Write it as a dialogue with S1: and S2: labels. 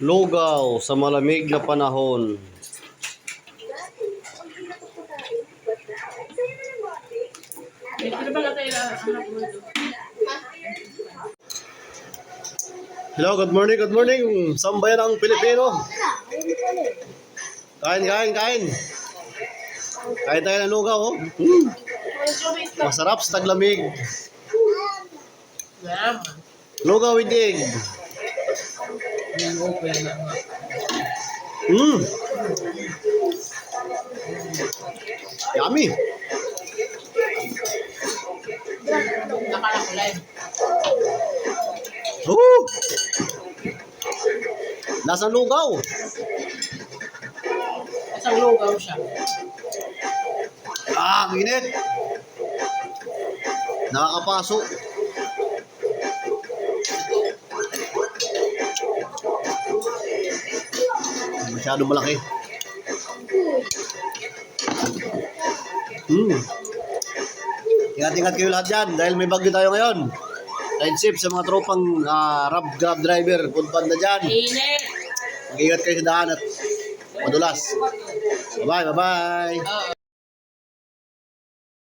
S1: Lugaw sa malamig na panahon. Hello, good morning, good morning. Sambayan ang Pilipino. Kain, kain, kain. Kain tayo ng lugaw, oh. Masarap sa taglamig. Lugaw with egg. Yummy. Lasang lugaw.
S2: Isang lugaw siya.
S1: Init. Nakakapaso. Masyado malaki. Ingat-ingat kayo lahat dyan dahil may bagyo tayo ngayon. Ride safe sa mga tropang grab driver, food panda dyan.
S2: Init.
S1: Mag-ingat kayo sa daan at madulas. Bye-bye, bye-bye.
S2: Oo.